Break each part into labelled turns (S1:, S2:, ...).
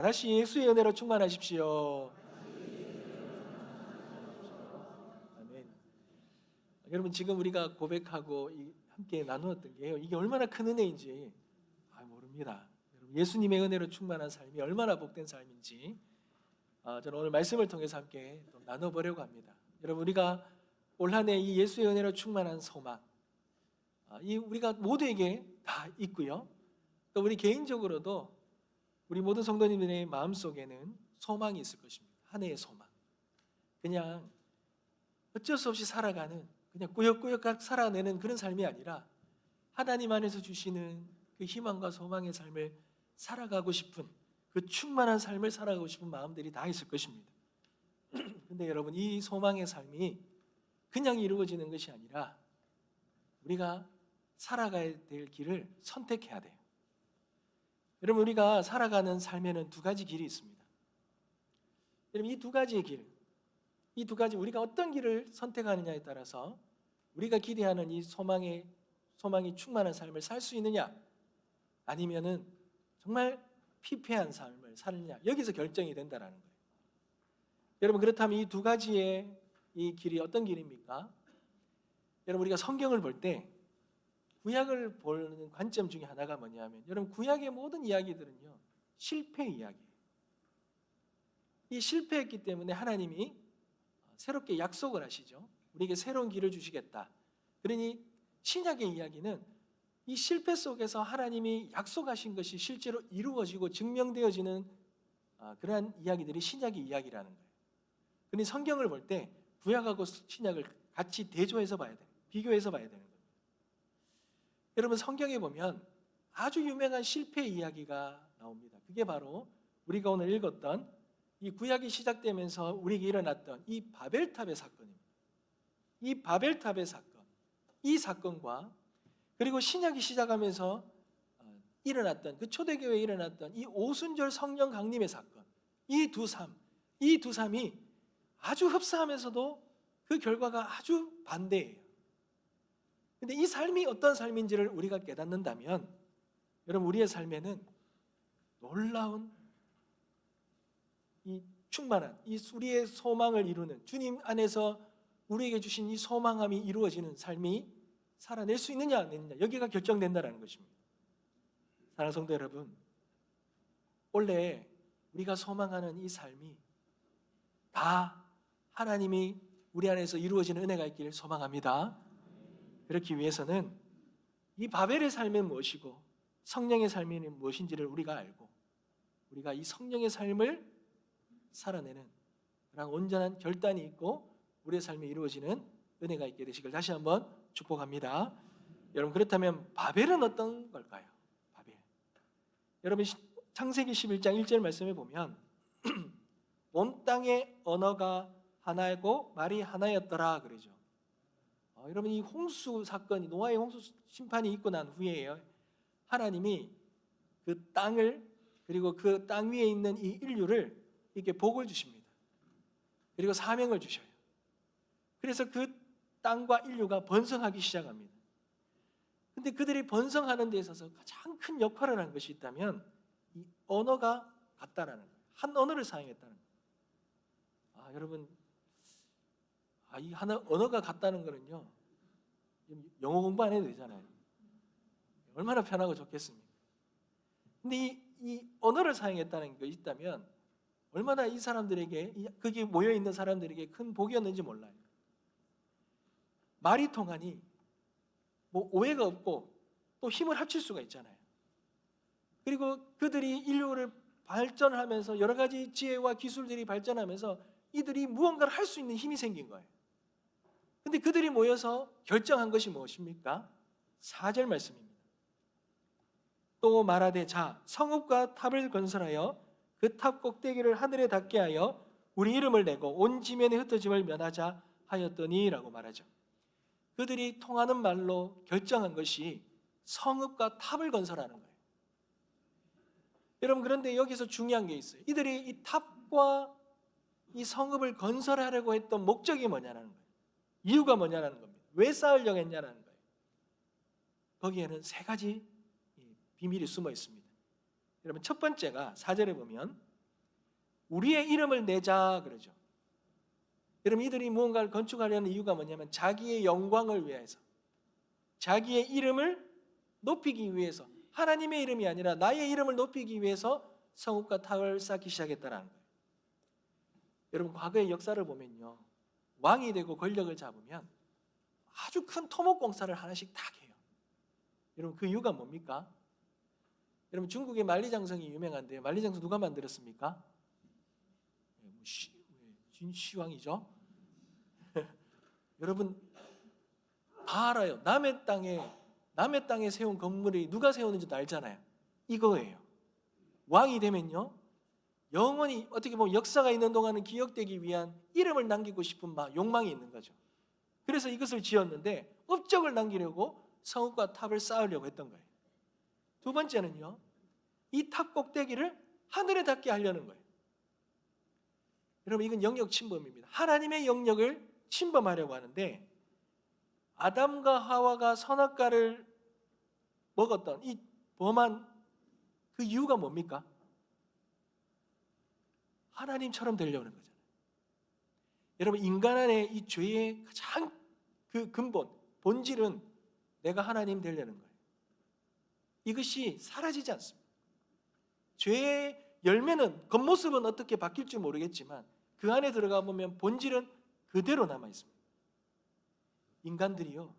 S1: 다시 예수의 은혜로 충만하십시오. 아멘. 여러분, 지금 우리가 고백하고 함께 나누었던 게요, 이게 얼마나 큰 은혜인지 모릅니다. 여러분, 예수님의 은혜로 충만한 삶이 얼마나 복된 삶인지 저는 오늘 말씀을 통해서 함께 또 나눠보려고 합니다. 여러분, 우리가 올 한 해 이 예수의 은혜로 충만한 소망, 이 우리가 모두에게 다 있고요, 또 우리 개인적으로도 우리 모든 성도님들의 마음속에는 소망이 있을 것입니다. 한 해의 소망. 그냥 어쩔 수 없이 살아가는, 그냥 꾸역꾸역 살아내는 그런 삶이 아니라 하나님 안에서 주시는 그 희망과 소망의 삶을 살아가고 싶은, 그 충만한 삶을 살아가고 싶은 마음들이 다 있을 것입니다. 근데 여러분, 이 소망의 삶이 그냥 이루어지는 것이 아니라 우리가 살아가야 될 길을 선택해야 돼요. 여러분, 우리가 살아가는 삶에는 두 가지 길이 있습니다. 여러분, 이 두 가지의 길, 이 두 가지, 우리가 어떤 길을 선택하느냐에 따라서 우리가 기대하는 이 소망이 충만한 삶을 살 수 있느냐, 아니면은 정말 피폐한 삶을 사느냐, 여기서 결정이 된다는 거예요. 여러분, 그렇다면 이 두 가지의 이 길이 어떤 길입니까? 여러분, 우리가 성경을 볼 때 구약을 보는 관점 중에 하나가 뭐냐면, 여러분, 구약의 모든 이야기들은요, 실패 이야기예요. 이 실패했기 때문에 하나님이 새롭게 약속을 하시죠. 우리에게 새로운 길을 주시겠다. 그러니 신약의 이야기는 이 실패 속에서 하나님이 약속하신 것이 실제로 이루어지고 증명되어지는 그러한 이야기들이 신약의 이야기라는 거예요. 그러니 성경을 볼 때 구약하고 신약을 같이 대조해서 봐야 돼요. 비교해서 봐야 되는 거예요. 여러분, 성경에 보면 아주 유명한 실패 이야기가 나옵니다. 그게 바로 우리가 오늘 읽었던 이 구약이 시작되면서 우리에게 일어났던 이 바벨탑의 사건입니다. 이 바벨탑의 사건, 이 사건과 그리고 신약이 시작하면서 일어났던, 그 초대교회에 일어났던 이 오순절 성령 강림의 사건, 이 두 삶이 아주 흡사하면서도 그 결과가 아주 반대예요. 근데 이 삶이 어떤 삶인지를 우리가 깨닫는다면, 여러분, 우리의 삶에는 놀라운 이 충만한, 이 우리의 소망을 이루는, 주님 안에서 우리에게 주신 이 소망함이 이루어지는 삶이 살아낼 수 있느냐 안 있느냐, 여기가 결정된다는 것입니다. 사랑하는 성도 여러분, 원래 우리가 소망하는 이 삶이 다 하나님이 우리 안에서 이루어지는 은혜가 있기를 소망합니다. 그렇기 위해서는 이 바벨의 삶은 무엇이고 성령의 삶이 무엇인지를 우리가 알고, 우리가 이 성령의 삶을 살아내는 그런 온전한 결단이 있고 우리의 삶에 이루어지는 은혜가 있게 되시길 다시 한번 축복합니다. 여러분, 그렇다면 바벨은 어떤 걸까요? 바벨. 여러분, 창세기 11장 1절 말씀에 보면 온 땅의 언어가 하나이고 말이 하나였더라 그러죠. 여러분, 이 홍수 사건이, 노아의 홍수 심판이 있고 난 후에요, 하나님이 그 땅을, 그리고 그 땅 위에 있는 이 인류를 이렇게 복을 주십니다. 그리고 사명을 주셔요. 그래서 그 땅과 인류가 번성하기 시작합니다. 근데 그들이 번성하는 데 있어서 가장 큰 역할을 한 것이 있다면 이 언어가 같다라는 거예요. 한 언어를 사용했다는 거예요. 여러분, 이 하나 언어가 같다는 거는요, 영어 공부 안 해도 되잖아요. 얼마나 편하고 좋겠습니까? 근데 이 언어를 사용했다는 게 있다면 얼마나 이 사람들에게, 거기 모여 있는 사람들에게 큰 복이었는지 몰라요. 말이 통하니 오해가 없고 또 힘을 합칠 수가 있잖아요. 그리고 그들이 인류를 발전하면서 여러 가지 지혜와 기술들이 발전하면서 이들이 무언가를 할 수 있는 힘이 생긴 거예요. 근데 그들이 모여서 결정한 것이 무엇입니까? 4절 말씀입니다. 또 말하되, 자, 성읍과 탑을 건설하여 그 탑 꼭대기를 하늘에 닿게 하여 우리 이름을 내고 온 지면에 흩어짐을 면하자 하였더니 라고 말하죠. 그들이 통하는 말로 결정한 것이 성읍과 탑을 건설하는 거예요. 여러분, 그런데 여기서 중요한 게 있어요. 이들이 이 탑과 이 성읍을 건설하려고 했던 목적이 뭐냐는 거예요. 이유가 뭐냐는 겁니다. 왜 쌓으려고 했냐는 거예요. 거기에는 3가지 비밀이 숨어 있습니다. 여러분, 첫 번째가 4절에 보면 우리의 이름을 내자 그러죠. 여러분, 이들이 무언가를 건축하려는 이유가 뭐냐면 자기의 영광을 위해서, 자기의 이름을 높이기 위해서, 하나님의 이름이 아니라 나의 이름을 높이기 위해서 성읍과 탑을 쌓기 시작했다는 거예요. 여러분, 과거의 역사를 보면요, 왕이 되고 권력을 잡으면 아주 큰 토목공사를 하나씩 딱 해요. 여러분, 그 이유가 뭡니까? 여러분, 중국의 만리장성이 유명한데요, 만리장성 누가 만들었습니까? 진시황이죠. 여러분 다 알아요. 남의 땅에 세운 건물이 누가 세우는지도 알잖아요. 이거예요. 왕이 되면요, 영원히 어떻게 보면 역사가 있는 동안은 기억되기 위한 이름을 남기고 싶은 욕망이 있는 거죠. 그래서 이것을 지었는데 업적을 남기려고 성읍과 탑을 쌓으려고 했던 거예요. 두 번째는요, 이 탑 꼭대기를 하늘에 닿게 하려는 거예요. 여러분, 이건 영역 침범입니다. 하나님의 영역을 침범하려고 하는데, 아담과 하와가 선악과를 먹었던 이 범한 그 이유가 뭡니까? 하나님처럼 되려는 거잖아요. 여러분, 인간 안에 이 죄의 가장 그 근본, 본질은 내가 하나님 되려는 거예요. 이것이 사라지지 않습니다. 죄의 열매는, 겉모습은 어떻게 바뀔지 모르겠지만 그 안에 들어가 보면 본질은 그대로 남아 있습니다. 인간들이요,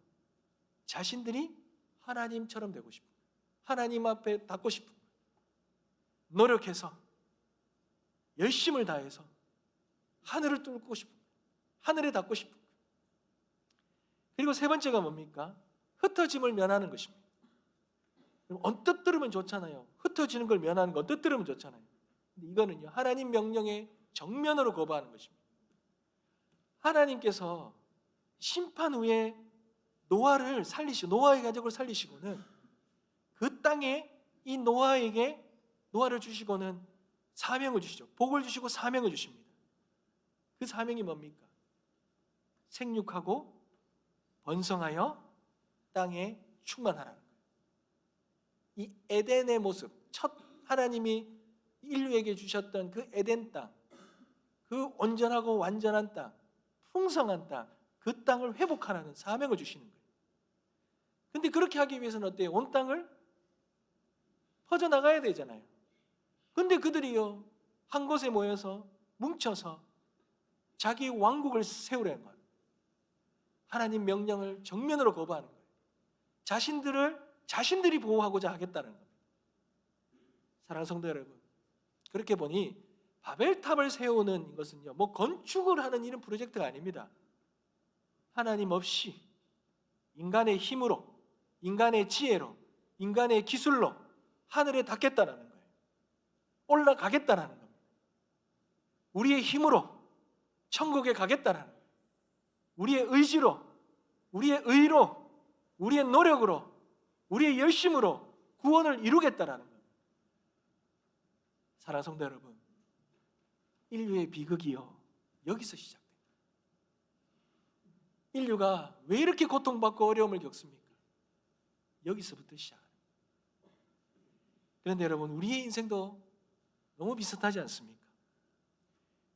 S1: 자신들이 하나님처럼 되고 싶은, 하나님 앞에 닿고 싶은, 노력해서 열심을 다해서 하늘을 뚫고 싶은, 하늘에 닿고 싶은. 그리고 세 번째가 뭡니까? 흩어짐을 면하는 것입니다. 언뜻 들으면 좋잖아요. 흩어지는 걸 면하는 거 언뜻 들으면 좋잖아요. 근데 이거는요, 하나님 명령에 정면으로 거부하는 것입니다. 하나님께서 심판 후에 노아의 가족을 살리시고는 그 땅에 이 노아를 주시고는 사명을 주시죠. 복을 주시고 사명을 주십니다. 그 사명이 뭡니까? 생육하고 번성하여 땅에 충만하라는 거예요. 이 에덴의 모습, 첫 하나님이 인류에게 주셨던 그 에덴 땅, 그 온전하고 완전한 땅, 풍성한 땅, 그 땅을 회복하라는 사명을 주시는 거예요. 근데 그렇게 하기 위해서는 어때요? 온 땅을 퍼져나가야 되잖아요. 근데 그들이요, 한 곳에 모여서 뭉쳐서 자기 왕국을 세우려는 거예요. 하나님 명령을 정면으로 거부하는 거예요. 자신들이 보호하고자 하겠다는 겁니다. 사랑하는 성도 여러분, 그렇게 보니 바벨탑을 세우는 것은요, 건축을 하는 이런 프로젝트가 아닙니다. 하나님 없이 인간의 힘으로, 인간의 지혜로, 인간의 기술로 하늘에 닿겠다는 거예요. 올라가겠다는 겁니다. 우리의 힘으로 천국에 가겠다는 거예요. 우리의 의지로, 우리의 의로, 우리의 노력으로, 우리의 열심으로 구원을 이루겠다는 거예요. 사랑하는 성도 여러분, 인류의 비극이요, 여기서 시작돼요. 인류가 왜 이렇게 고통받고 어려움을 겪습니까? 여기서부터 시작합니다. 그런데 여러분, 우리의 인생도 너무 비슷하지 않습니까?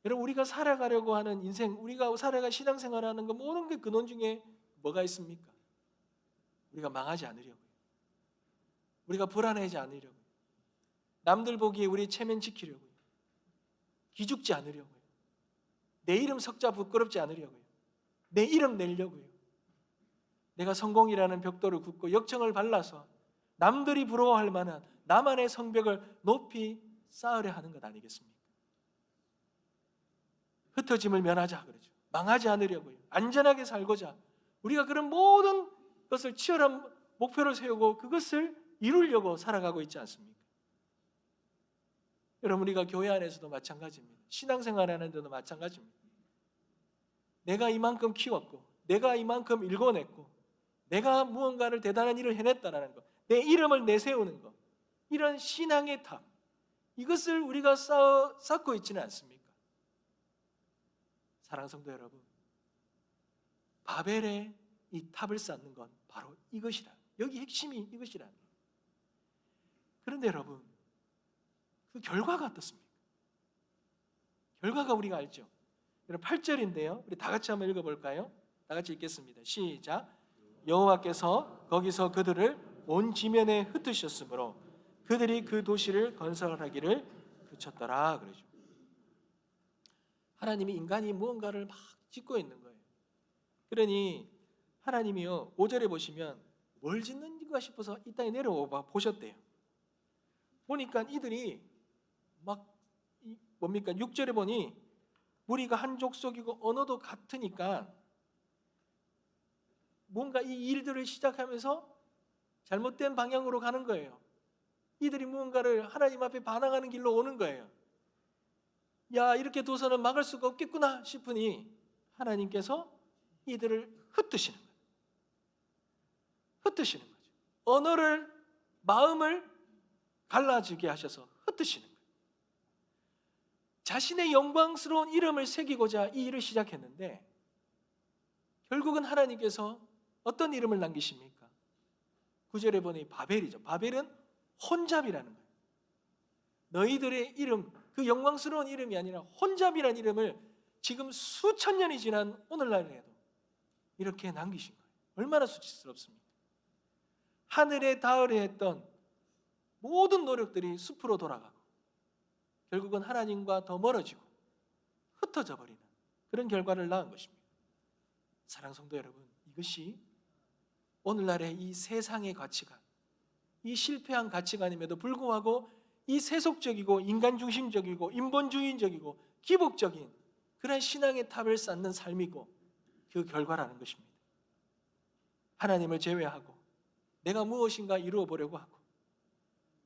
S1: 여러분, 우리가 살아가려고 하는 인생, 우리가 살아가 신앙생활하는 거 모든 게 근원 중에 뭐가 있습니까? 우리가 망하지 않으려고요. 우리가 불안해하지 않으려고요. 남들 보기에 우리 체면 지키려고요. 기죽지 않으려고요. 내 이름 석자 부끄럽지 않으려고요. 내 이름 내려고요. 내가 성공이라는 벽돌을 긋고 역청을 발라서 남들이 부러워할 만한 나만의 성벽을 높이 쌓으려 하는 것 아니겠습니까? 흩어짐을 면하자 그러죠. 망하지 않으려고요. 안전하게 살고자 우리가 그런 모든 것을 치열한 목표를 세우고 그것을 이루려고 살아가고 있지 않습니까? 여러분, 우리가 교회 안에서도 마찬가지입니다. 신앙생활 하는데도 마찬가지입니다. 내가 이만큼 키웠고, 내가 이만큼 일궈냈고, 내가 무언가를 대단한 일을 해냈다라는 것, 내 이름을 내세우는 것, 이런 신앙의 탑, 이것을 우리가 쌓고 있지는 않습니까? 사랑하는 성도 여러분, 바벨의 이 탑을 쌓는 건 바로 이것이라. 여기 핵심이 이것이라. 그런데 여러분, 그 결과가 어떻습니까? 결과가 우리가 알죠. 여러분 8절인데요. 우리 다 같이 한번 읽어볼까요? 다 같이 읽겠습니다. 시작. 여호와께서 거기서 그들을 온 지면에 흩으셨으므로 그들이 그 도시를 건설하기를 그쳤더라 그러죠. 하나님이 인간이 무언가를 막 짓고 있는 거예요. 그러니 하나님이요 5절에 보시면 뭘 짓는가 싶어서 이 땅에 내려와 보셨대요. 보니까 이들이 막 뭡니까 6절에 보니 무리가 한 족속이고 언어도 같으니까 뭔가 이 일들을 시작하면서 잘못된 방향으로 가는 거예요. 이들이 무언가를 하나님 앞에 반항하는 길로 오는 거예요. 야, 이렇게 둬서는 막을 수가 없겠구나 싶으니 하나님께서 이들을 흩으시는 거예요. 흩으시는 거죠. 언어를, 마음을 갈라지게 하셔서 흩으시는 거예요. 자신의 영광스러운 이름을 새기고자 이 일을 시작했는데 결국은 하나님께서 어떤 이름을 남기십니까? 9절에 보니 바벨이죠. 바벨은 혼잡이라는 거예요. 너희들의 이름, 그 영광스러운 이름이 아니라 혼잡이라는 이름을 지금 수천 년이 지난 오늘날에도 이렇게 남기신 거예요. 얼마나 수치스럽습니까? 하늘에 닿으려 했던 모든 노력들이 숲으로 돌아가고 결국은 하나님과 더 멀어지고 흩어져 버리는 그런 결과를 낳은 것입니다. 사랑하는 성도 여러분, 이것이 오늘날의 이 세상의 가치관, 이 실패한 가치관임에도 불구하고 이 세속적이고 인간중심적이고 인본주의적이고 기복적인 그런 신앙의 탑을 쌓는 삶이고 그 결과라는 것입니다. 하나님을 제외하고 내가 무엇인가 이루어 보려고 하고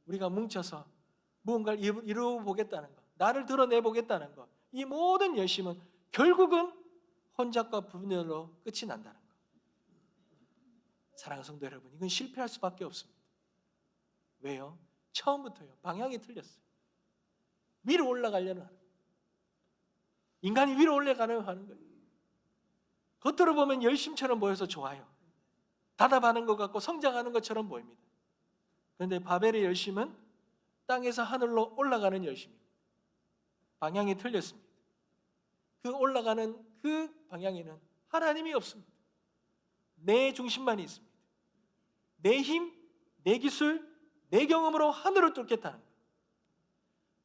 S1: 우리가 뭉쳐서 무언가를 이루어 보겠다는 것, 나를 드러내 보겠다는 것, 이 모든 열심은 결국은 혼잡과 분열로 끝이 난다는 것. 사랑하는 성도 여러분, 이건 실패할 수밖에 없습니다. 왜요? 처음부터요. 방향이 틀렸어요. 위로 올라가려는 하는 거예요. 인간이 위로 올라가려는 하는 거예요. 겉으로 보면 열심처럼 보여서 좋아요. 단합하는 것 같고 성장하는 것처럼 보입니다. 그런데 바벨의 열심은 땅에서 하늘로 올라가는 열심입니다. 방향이 틀렸습니다. 그 올라가는 그 방향에는 하나님이 없습니다. 내 중심만이 있습니다. 내 힘, 내 기술, 내 경험으로 하늘을 뚫겠다는 거예요.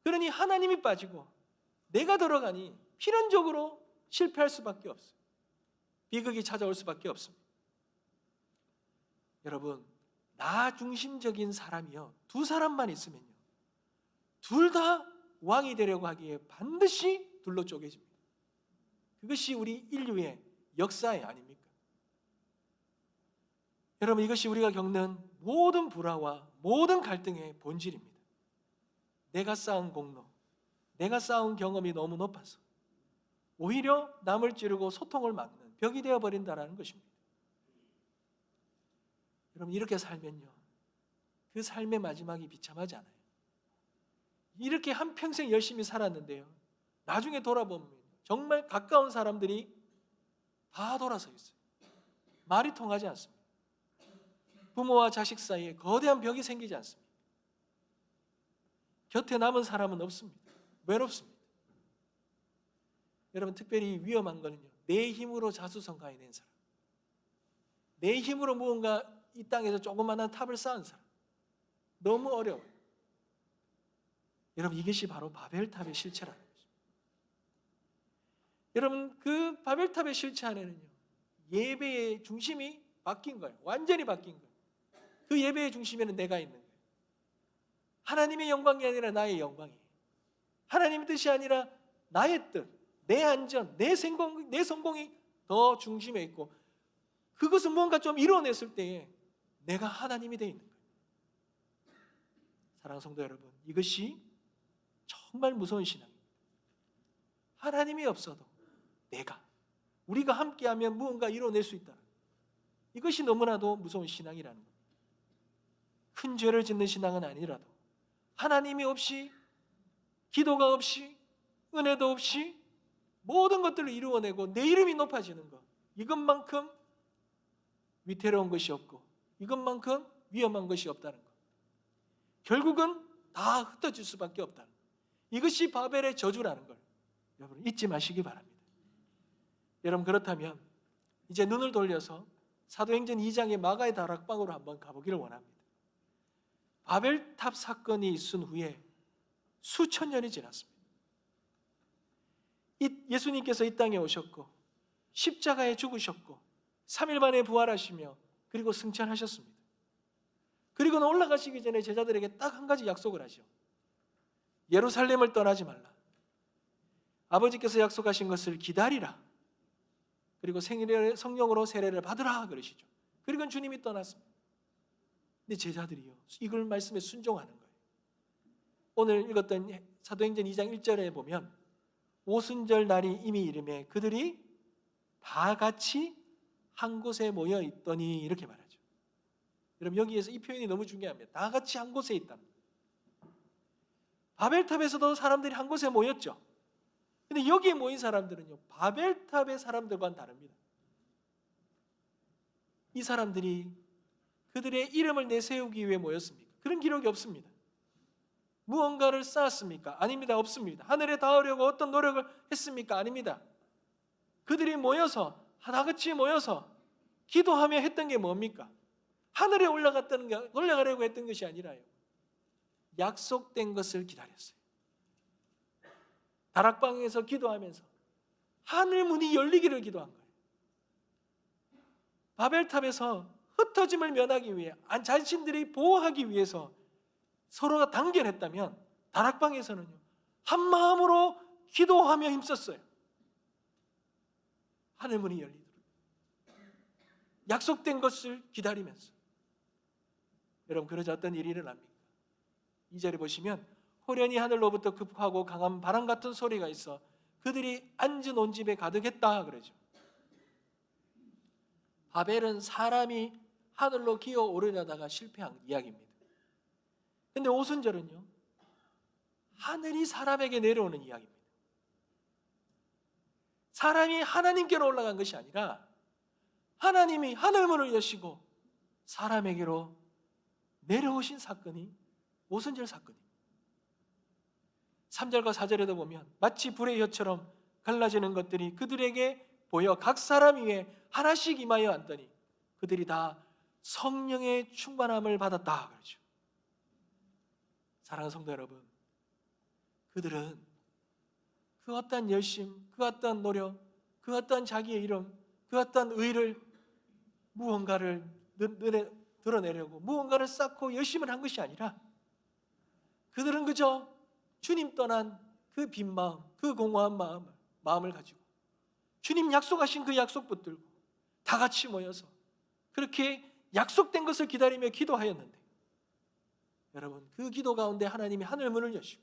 S1: 그러니 하나님이 빠지고 내가 들어가니 필연적으로 실패할 수밖에 없어요. 비극이 찾아올 수밖에 없습니다. 여러분, 나 중심적인 사람이요, 두 사람만 있으면요, 둘 다 왕이 되려고 하기에 반드시 둘로 쪼개집니다. 그것이 우리 인류의 역사의 아닙니까? 여러분, 이것이 우리가 겪는 모든 불화와 모든 갈등의 본질입니다. 내가 쌓은 공로, 내가 쌓은 경험이 너무 높아서 오히려 남을 찌르고 소통을 막는 벽이 되어버린다는 것입니다. 여러분, 이렇게 살면요, 그 삶의 마지막이 비참하지 않아요. 이렇게 한평생 열심히 살았는데요, 나중에 돌아보면 정말 가까운 사람들이 다 돌아서 있어요. 말이 통하지 않습니다. 부모와 자식 사이에 거대한 벽이 생기지 않습니다. 곁에 남은 사람은 없습니다. 외롭습니다. 여러분, 특별히 위험한 거는요, 내 힘으로 자수성가해낸 사람, 내 힘으로 무언가 이 땅에서 조그마한 탑을 쌓은 사람, 너무 어려워요. 여러분, 이것이 바로 바벨탑의 실체라는 거죠. 여러분, 그 바벨탑의 실체 안에는요, 예배의 중심이 바뀐 거예요. 완전히 바뀐 거예요. 그 예배의 중심에는 내가 있는 거예요. 하나님의 영광이 아니라 나의 영광이에요. 하나님의 뜻이 아니라 나의 뜻, 내 안전, 내 성공이 더 중심에 있고, 그것은 뭔가 좀 이뤄냈을 때에 내가 하나님이 되어 있는 거예요. 사랑하는 성도 여러분, 이것이 정말 무서운 신앙입니다. 하나님이 없어도 우리가 함께하면 무언가 이뤄낼 수 있다. 이것이 너무나도 무서운 신앙이라는 겁니다. 큰 죄를 짓는 신앙은 아니라도 하나님이 없이, 기도가 없이, 은혜도 없이 모든 것들을 이루어내고 내 이름이 높아지는 것, 이것만큼 위태로운 것이 없고 이것만큼 위험한 것이 없다는 것, 결국은 다 흩어질 수밖에 없다는 것, 이것이 바벨의 저주라는 걸 여러분 잊지 마시기 바랍니다. 여러분 그렇다면 이제 눈을 돌려서 사도행전 2장의 마가의 다락방으로 한번 가보기를 원합니다. 바벨탑 사건이 있은 후에 수천 년이 지났습니다. 예수님께서 이 땅에 오셨고 십자가에 죽으셨고 3일 만에 부활하시며 그리고 승천하셨습니다. 그리고는 올라가시기 전에 제자들에게 딱 한 가지 약속을 하죠. 예루살렘을 떠나지 말라. 아버지께서 약속하신 것을 기다리라. 그리고 성령으로 세례를 받으라 그러시죠. 그리고 주님이 떠났습니다. 근데 제자들이요, 이걸 말씀에 순종하는 거예요. 오늘 읽었던 사도행전 2장 1절에 보면 오순절 날이 이미 이름에 그들이 다 같이 한 곳에 모여 있더니 이렇게 말하죠. 여러분 여기에서 이 표현이 너무 중요합니다. 다 같이 한 곳에 있다. 바벨탑에서도 사람들이 한 곳에 모였죠. 근데 여기에 모인 사람들은요, 바벨탑의 사람들과는 다릅니다. 이 사람들이 그들의 이름을 내세우기 위해 모였습니까? 그런 기록이 없습니다. 무언가를 쌓았습니까? 아닙니다. 없습니다. 하늘에 닿으려고 어떤 노력을 했습니까? 아닙니다. 그들이 모여서 다 같이 모여서 기도하며 했던 게 뭡니까? 하늘에 올라가려고 했던 것이 아니라요, 약속된 것을 기다렸어요. 다락방에서 기도하면서 하늘 문이 열리기를 기도한 거예요. 바벨탑에서 흩어짐을 면하기 위해, 자신들이 보호하기 위해서 서로가 단결했다면 다락방에서는요, 한 마음으로 기도하며 힘썼어요. 하늘 문이 열리도록 약속된 것을 기다리면서. 여러분 그러자 어떤 일이 일어납니까? 2절에 보시면 호련히 하늘로부터 급하고 강한 바람 같은 소리가 있어 그들이 앉은 온 집에 가득했다 그러죠. 바벨은 사람이 하늘로 기어오르려다가 실패한 이야기입니다. 근데 오순절은요, 하늘이 사람에게 내려오는 이야기입니다. 사람이 하나님께로 올라간 것이 아니라 하나님이 하늘문을 여시고 사람에게로 내려오신 사건이 오순절 사건입니다. 3절과 4절에도 보면 마치 불의 혀처럼 갈라지는 것들이 그들에게 보여 각 사람 위에 하나씩 임하여 앉더니 그들이 다 성령의 충만함을 받았다 그러죠. 사랑하는 성도 여러분, 그들은 그 어떠한 열심, 그 어떠한 노력, 그 어떠한 자기의 이름, 그 어떠한 의를 무언가를 드러내려고 무언가를 쌓고 열심을 한 것이 아니라 그들은 그저 주님 떠난 그 빈 마음, 그 공허한 마음을 가지고 주님 약속하신 그 약속 붙들고 다 같이 모여서 그렇게 약속된 것을 기다리며 기도하였는데, 여러분 그 기도 가운데 하나님이 하늘 문을 여시고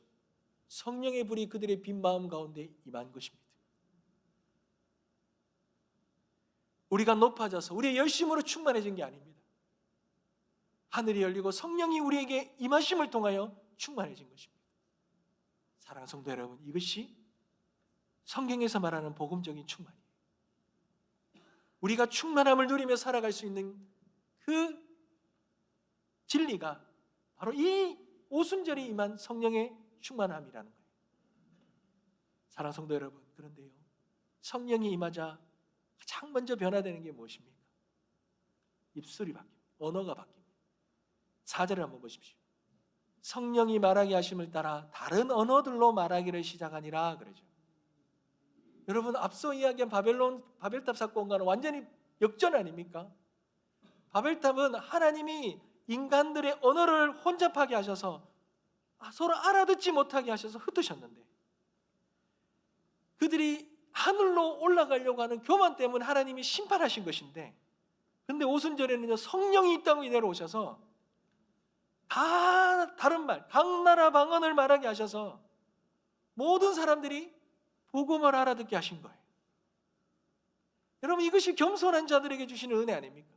S1: 성령의 불이 그들의 빈 마음 가운데 임한 것입니다. 우리가 높아져서 우리의 열심으로 충만해진 게 아닙니다. 하늘이 열리고 성령이 우리에게 임하심을 통하여 충만해진 것입니다. 사랑하는 성도 여러분, 이것이 성경에서 말하는 복음적인 충만이에요. 우리가 충만함을 누리며 살아갈 수 있는 그 진리가 바로 이 오순절이 임한 성령의 충만함이라는 거예요. 사랑하는 성도 여러분, 그런데요, 성령이 임하자 가장 먼저 변화되는 게 무엇입니까? 입술이 바뀝니다. 언어가 바뀝니다. 4절을 한번 보십시오. 성령이 말하게 하심을 따라 다른 언어들로 말하기를 시작하니라 그러죠. 여러분 앞서 이야기한 바벨탑 사건과는 완전히 역전 아닙니까? 바벨탑은 하나님이 인간들의 언어를 혼잡하게 하셔서 서로 알아듣지 못하게 하셔서 흩으셨는데, 그들이 하늘로 올라가려고 하는 교만 때문에 하나님이 심판하신 것인데, 근데 오순절에는요 성령이 이 땅에 내려오셔서 다 다른 말, 각 나라 방언을 말하게 하셔서 모든 사람들이 복음을 알아듣게 하신 거예요. 여러분 이것이 겸손한 자들에게 주시는 은혜 아닙니까?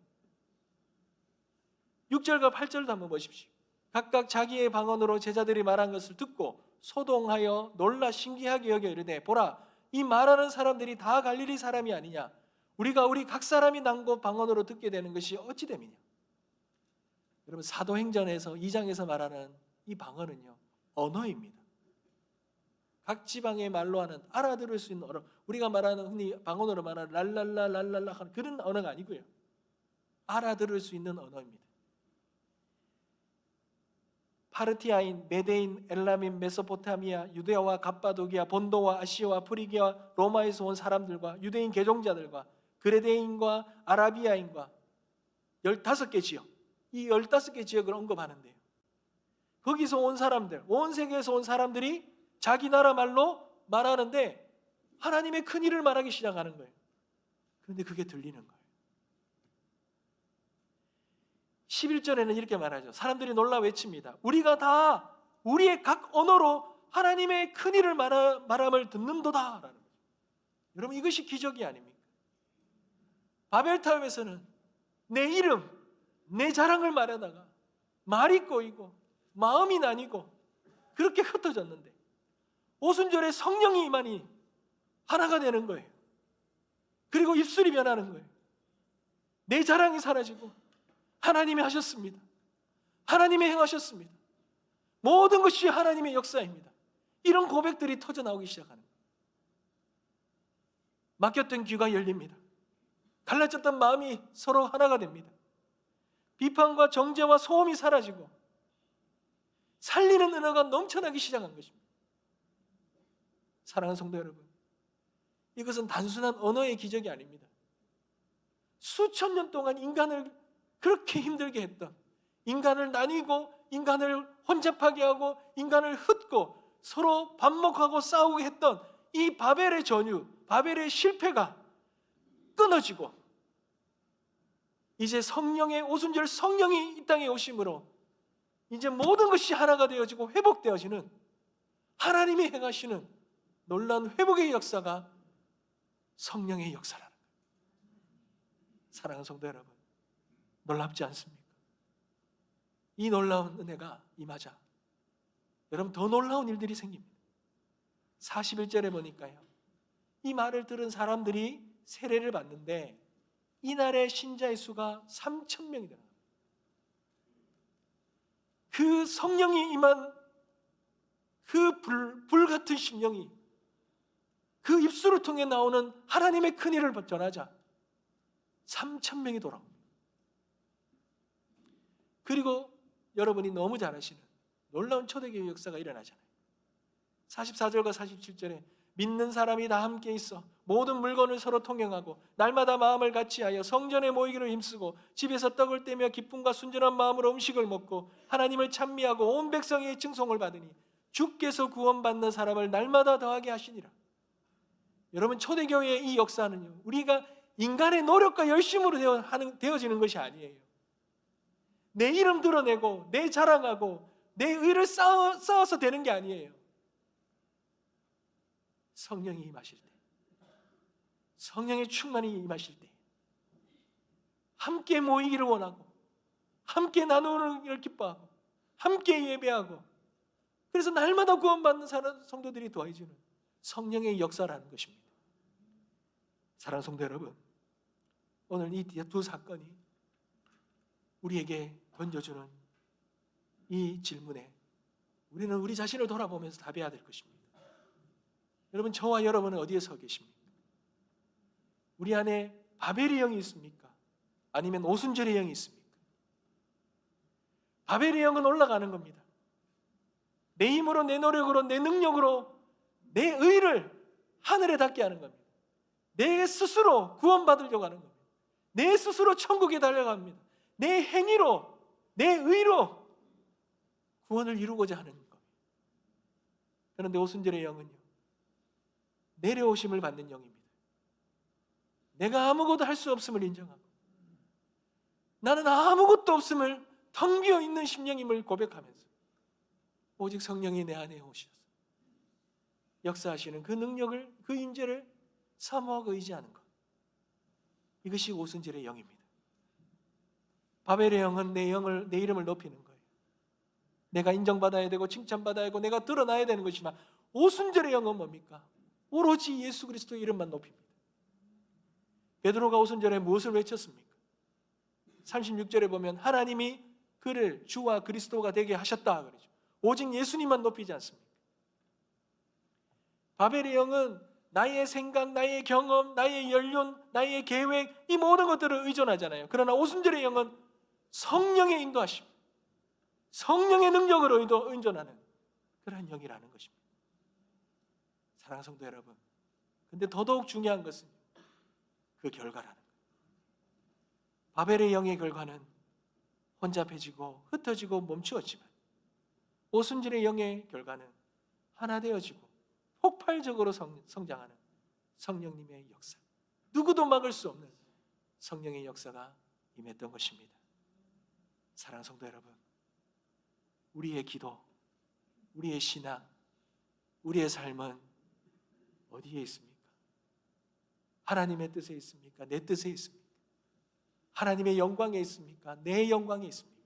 S1: 6절과 8절도 한번 보십시오. 각각 자기의 방언으로 제자들이 말한 것을 듣고 소동하여 놀라 신기하게 여겨 이르되, 보라 이 말하는 사람들이 다 갈릴리 사람이 아니냐? 우리가 우리 각 사람이 난 곳 방언으로 듣게 되는 것이 어찌 됨이냐? 여러분 사도행전에서 2장에서 말하는 이 방언은요 언어입니다. 각 지방의 말로 하는 알아들을 수 있는 언어, 우리가 말하는 흔히 방언으로 말하는 랄랄라 랄랄라 하는 그런 언어가 아니고요. 알아들을 수 있는 언어입니다. 파르티아인, 메데인, 엘라민, 메소포타미아, 유대아와 갑바도기아, 본도와 아시아와 프리기아, 로마에서 온 사람들과 유대인 개종자들과 그레데인과 아라비아인과 15개 지역, 이 15개 지역을 언급하는데요. 거기서 온 사람들, 온 세계에서 온 사람들이 자기 나라 말로 말하는데 하나님의 큰 일을 말하기 시작하는 거예요. 그런데 그게 들리는 거예요. 11절에는 이렇게 말하죠. 사람들이 놀라 외칩니다. 우리가 다 우리의 각 언어로 하나님의 큰 일을 말함을 듣는도다 라는 거죠. 여러분, 이것이 기적이 아닙니까? 바벨타움에서는 내 이름, 내 자랑을 말하다가 말이 꼬이고 마음이 나뉘고 그렇게 흩어졌는데 오순절에 성령이 임하니 하나가 되는 거예요. 그리고 입술이 변하는 거예요. 내 자랑이 사라지고 하나님이 하셨습니다. 하나님이 행하셨습니다. 모든 것이 하나님의 역사입니다. 이런 고백들이 터져나오기 시작하는 거예요. 막혔던 귀가 열립니다. 갈라졌던 마음이 서로 하나가 됩니다. 비판과 정죄와 소음이 사라지고 살리는 은혜가 넘쳐나기 시작한 것입니다. 사랑하는 성도 여러분, 이것은 단순한 언어의 기적이 아닙니다. 수천 년 동안 인간을 그렇게 힘들게 했던, 인간을 나뉘고 인간을 혼잡하게 하고 인간을 흩고 서로 반목하고 싸우게 했던 이 바벨의 전유, 바벨의 실패가 끊어지고 이제 성령의 오순절 성령이 이 땅에 오심으로 이제 모든 것이 하나가 되어지고 회복되어지는 하나님이 행하시는 놀라운 회복의 역사가 성령의 역사라는 거예요. 사랑하는 성도 여러분, 놀랍지 않습니까? 이 놀라운 은혜가 임하자 여러분 더 놀라운 일들이 생깁니다. 41절에 보니까요, 이 말을 들은 사람들이 세례를 받는데 이날의 신자의 수가 3,000명이 됩니다. 그 성령이 임한 그 불같은 심령이 그 입술을 통해 나오는 하나님의 큰 일을 전하자 3,000명이 돌아옵니다. 그리고 여러분이 너무 잘 아시는 놀라운 초대교회 역사가 일어나잖아요. 44절과 47절에 믿는 사람이 다 함께 있어 모든 물건을 서로 통용하고 날마다 마음을 같이하여 성전에 모이기를 힘쓰고 집에서 떡을 떼며 기쁨과 순전한 마음으로 음식을 먹고 하나님을 찬미하고 온 백성의 칭송을 받으니 주께서 구원받는 사람을 날마다 더하게 하시니라. 여러분, 초대교회의 이 역사는요, 우리가 인간의 노력과 열심으로 되어지는 것이 아니에요. 내 이름 드러내고 내 자랑하고 내 의를 쌓아서 되는 게 아니에요. 성령이 임하실 때, 성령의 충만이 임하실 때 함께 모이기를 원하고 함께 나누는 일을 기뻐하고 함께 예배하고 그래서 날마다 구원받는 성도들이 더해지는 성령의 역사라는 것입니다. 사랑하는 성도 여러분, 오늘 이 두 사건이 우리에게 던져주는 이 질문에 우리는 우리 자신을 돌아보면서 답해야 될 것입니다. 여러분, 저와 여러분은 어디에 서 계십니까? 우리 안에 바벨의 영이 있습니까? 아니면 오순절의 영이 있습니까? 바벨의 영은 올라가는 겁니다. 내 힘으로, 내 노력으로, 내 능력으로 내 의를 하늘에 닿게 하는 겁니다. 내 스스로 구원받으려고 하는 겁니다. 내 스스로 천국에 달려갑니다. 내 행위로, 내 의로 구원을 이루고자 하는 겁니다. 그런데 오순절의 영은요, 내려오심을 받는 영입니다. 내가 아무것도 할 수 없음을 인정하고 나는 아무것도 없음을 텅 비어 있는 심령임을 고백하면서 오직 성령이 내 안에 오셔서 역사하시는 그 능력을, 그 임재를 사모하고 의지하는 것, 이것이 오순절의 영입니다. 바벨의 영은 내 이름을 높이는 거예요. 내가 인정받아야 되고 칭찬받아야 하고 내가 드러나야 되는 것이지만 오순절의 영은 뭡니까? 오로지 예수 그리스도의 이름만 높입니다. 베드로가 오순절에 무엇을 외쳤습니까? 36절에 보면 하나님이 그를 주와 그리스도가 되게 하셨다 그러죠. 오직 예수님만 높이지 않습니까? 바벨의 영은 나의 생각, 나의 경험, 나의 연륜, 나의 계획, 이 모든 것들을 의존하잖아요. 그러나 오순절의 영은 성령의 인도하심, 성령의 능력으로 의존하는 그런 영이라는 것입니다. 사랑하는 성도 여러분, 근데 더더욱 중요한 것은 그 결과라는 거예요. 바벨의 영의 결과는 혼잡해지고 흩어지고 멈추었지만 오순절의 영의 결과는 하나 되어지고 폭발적으로 성장하는 성령님의 역사, 누구도 막을 수 없는 성령의 역사가 임했던 것입니다. 사랑하는 성도 여러분, 우리의 기도, 우리의 신앙, 우리의 삶은 어디에 있습니까? 하나님의 뜻에 있습니까? 내 뜻에 있습니까? 하나님의 영광에 있습니까? 내 영광에 있습니까?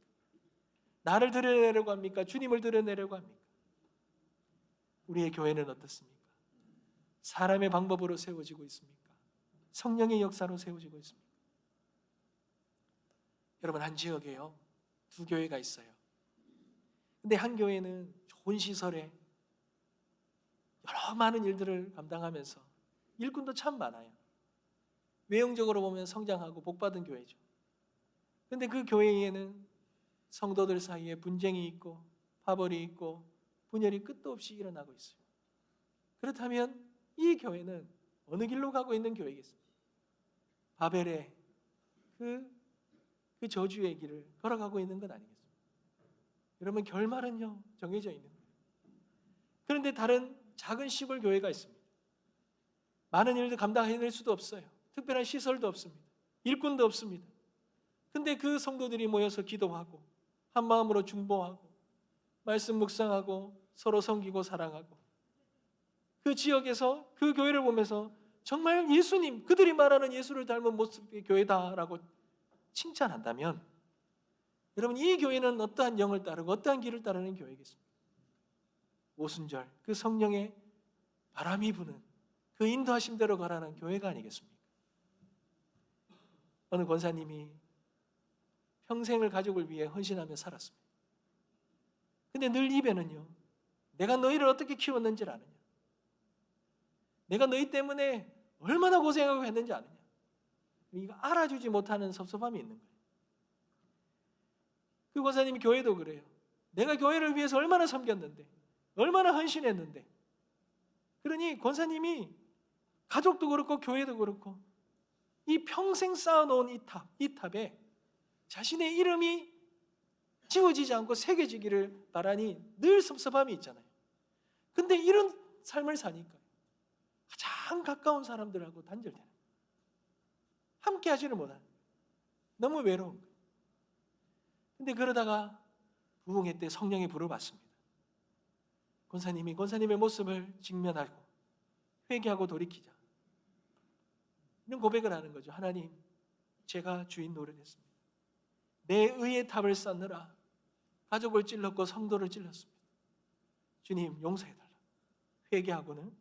S1: 나를 드러내려고 합니까? 주님을 드러내려고 합니까? 우리의 교회는 어떻습니까? 사람의 방법으로 세워지고 있습니까? 성령의 역사로 세워지고 있습니까? 여러분, 한 지역에요, 두 교회가 있어요. 근데 한 교회는 좋은 시설에 여러 많은 일들을 감당하면서 일꾼도 참 많아요. 외형적으로 보면 성장하고 복받은 교회죠. 근데 그 교회에는 성도들 사이에 분쟁이 있고 파벌이 있고 분열이 끝도 없이 일어나고 있어요. 그렇다면 이 교회는 어느 길로 가고 있는 교회겠습니까? 바벨의 그 저주의 길을 걸어가고 있는 것 아니겠습니까? 여러분, 결말은요 정해져 있는 거예요. 그런데 다른 작은 시골 교회가 있습니다. 많은 일들 감당해낼 수도 없어요. 특별한 시설도 없습니다. 일꾼도 없습니다. 근데 그 성도들이 모여서 기도하고 한 마음으로 중보하고 말씀 묵상하고 서로 섬기고 사랑하고 그 지역에서 그 교회를 보면서 정말 예수님, 그들이 말하는 예수를 닮은 모습의 교회다라고 칭찬한다면 여러분, 이 교회는 어떠한 영을 따르고 어떠한 길을 따르는 교회겠습니까? 오순절 그 성령의 바람이 부는 그 인도하심대로 가라는 교회가 아니겠습니까? 어느 권사님이 평생을 가족을 위해 헌신하며 살았습니다. 근데 늘 입에는요, 내가 너희를 어떻게 키웠는지를 아느냐, 내가 너희 때문에 얼마나 고생하고 했는지 아느냐, 이거 알아주지 못하는 섭섭함이 있는 거예요. 그 권사님이 교회도 그래요. 내가 교회를 위해서 얼마나 섬겼는데, 얼마나 헌신했는데. 그러니 권사님이 가족도 그렇고 교회도 그렇고 이 평생 쌓아놓은 이 탑에 자신의 이름이 지워지지 않고 새겨지기를 바라니 늘 섭섭함이 있잖아요. 근데 이런 삶을 사니까 가장 가까운 사람들하고 단절되는, 함께 하지를 못하는, 너무 외로운 거예요. 근데 그러다가 부흥회 때 성령의 불을 받습니다. 권사님이 권사님의 모습을 직면하고 회개하고 돌이키자 이런 고백을 하는 거죠. 하나님, 제가 주인 노릇했습니다. 내 의의 탑을 쌓느라 가족을 찔렀고 성도를 찔렀습니다. 주님, 용서해달라. 회개하고는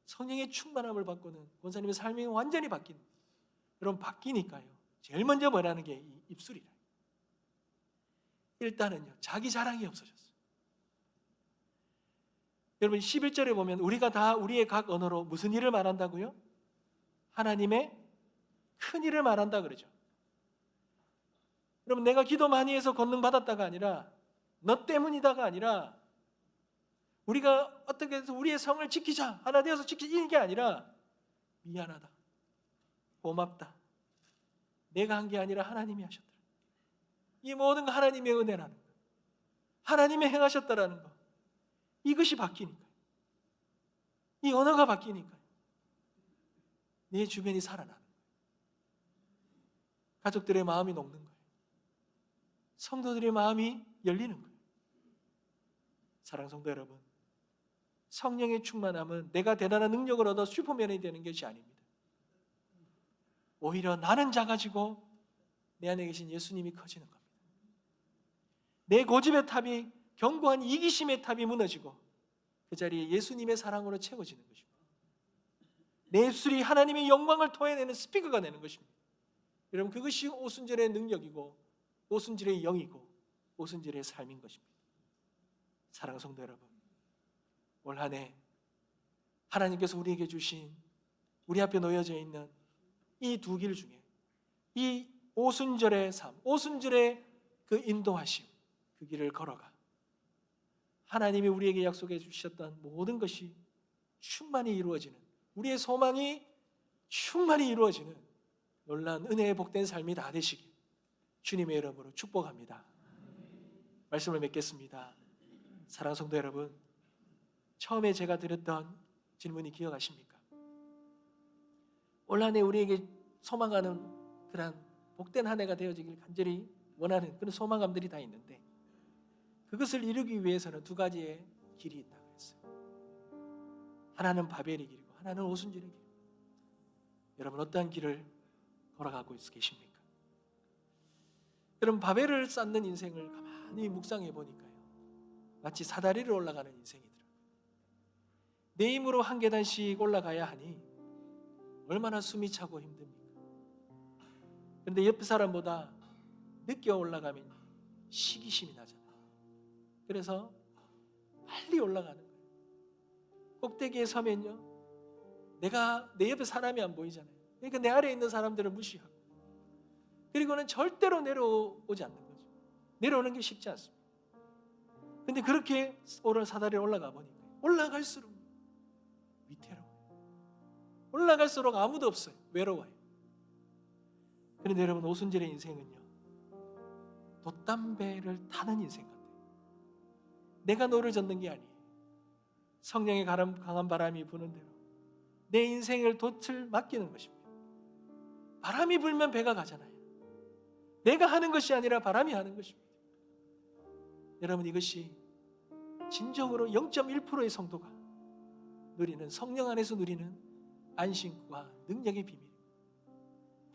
S1: 성령의 충만함을 받고는 권사님의 삶이 완전히 바뀝니다. 여러분, 바뀌니까요, 제일 먼저 뭐라는 게 이 입술이라. 일단은요, 자기 자랑이 없어졌어요. 여러분, 11절에 보면 우리가 다 우리의 각 언어로 무슨 일을 말한다고요? 하나님의 큰 일을 말한다 그러죠. 여러분, 내가 기도 많이 해서 권능 받았다가 아니라, 너 때문이다가 아니라, 우리가 어떻게 해서 우리의 성을 지키자, 하나 되어서 지키자, 이게 아니라 미안하다, 고맙다, 내가 한 게 아니라 하나님이 하셨다. 이 모든 거 하나님의 은혜라는 거, 하나님이 행하셨다라는 거, 이것이 바뀌니까, 이 언어가 바뀌니까 내 주변이 살아나는 거예요. 가족들의 마음이 녹는 거예요. 성도들의 마음이 열리는 거예요. 사랑하는 성도 여러분, 성령의 충만함은 내가 대단한 능력을 얻어 슈퍼맨이 되는 것이 아닙니다. 오히려 나는 작아지고 내 안에 계신 예수님이 커지는 겁니다. 내 고집의 탑이, 견고한 이기심의 탑이 무너지고 그 자리에 예수님의 사랑으로 채워지는 것입니다. 내 입술이 하나님의 영광을 토해내는 스피커가 되는 것입니다. 여러분, 그것이 오순절의 능력이고 오순절의 영이고 오순절의 삶인 것입니다. 사랑하는 성도 여러분, 올 한 해 하나님께서 우리에게 주신 우리 앞에 놓여져 있는 이 두 길 중에 이 오순절의 삶, 오순절의 그 인도하심, 그 길을 걸어가 하나님이 우리에게 약속해 주셨던 모든 것이 충만히 이루어지는, 우리의 소망이 충만히 이루어지는 놀라운 은혜의 복된 삶이 다 되시길 주님의 이름으로 축복합니다. 말씀을 맺겠습니다. 사랑하는 성도 여러분, 처음에 제가 드렸던 질문이 기억하십니까? 올 한 해 우리에게 소망하는 그런 복된 한 해가 되어지길 간절히 원하는 그런 소망감들이 다 있는데, 그것을 이루기 위해서는 두 가지의 길이 있다고 했어요. 하나는 바벨의 길이고 하나는 오순절의 길. 여러분, 어떠한 길을 걸어가고 계십니까? 여러분, 바벨을 쌓는 인생을 가만히 묵상해 보니까요, 마치 사다리를 올라가는 인생이더라고요. 내 힘으로 한 계단씩 올라가야 하니 얼마나 숨이 차고 힘듭니까? 그런데 옆 사람보다 늦게 올라가면 시기심이 나잖아요. 그래서 빨리 올라가는 거예요. 꼭대기에 서면요, 내 옆에 사람이 안 보이잖아요. 그러니까 내 아래에 있는 사람들을 무시하고, 그리고는 절대로 내려오지 않는 거죠. 내려오는 게 쉽지 않습니다. 근데 그렇게 오늘 사다리에 올라가 보니까 올라갈수록 위태로워요. 올라갈수록 아무도 없어요. 외로워요. 그런데 여러분, 오순절의 인생은요, 돛담배를 타는 인생 같아요. 내가 노를 젓는 게 아니에요. 성령의 강한 바람이 부는 대로 내 인생을 돛을 맡기는 것입니다. 바람이 불면 배가 가잖아요. 내가 하는 것이 아니라 바람이 하는 것입니다. 여러분, 이것이 진정으로 0.1%의 성도가 누리는, 성령 안에서 누리는 안식과 능력의 비밀,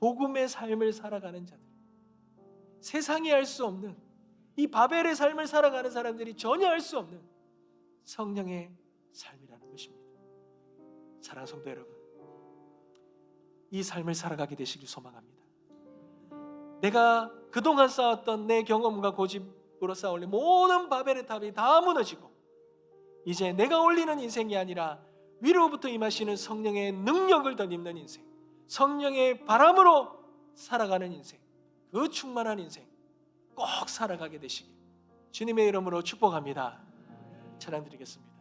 S1: 복음의 삶을 살아가는 자들, 세상이 알 수 없는 이 바벨의 삶을 살아가는 사람들이 전혀 알 수 없는 성령의 삶이라는 것입니다. 사랑하는 성도 여러분, 이 삶을 살아가게 되시길 소망합니다. 내가 그동안 쌓았던 내 경험과 고집으로 쌓아올린 모든 바벨의 탑이 다 무너지고, 이제 내가 올리는 인생이 아니라 위로부터 임하시는 성령의 능력을 덧입는 인생, 성령의 바람으로 살아가는 인생, 그 충만한 인생 꼭 살아가게 되시길 주님의 이름으로 축복합니다. 찬양 드리겠습니다.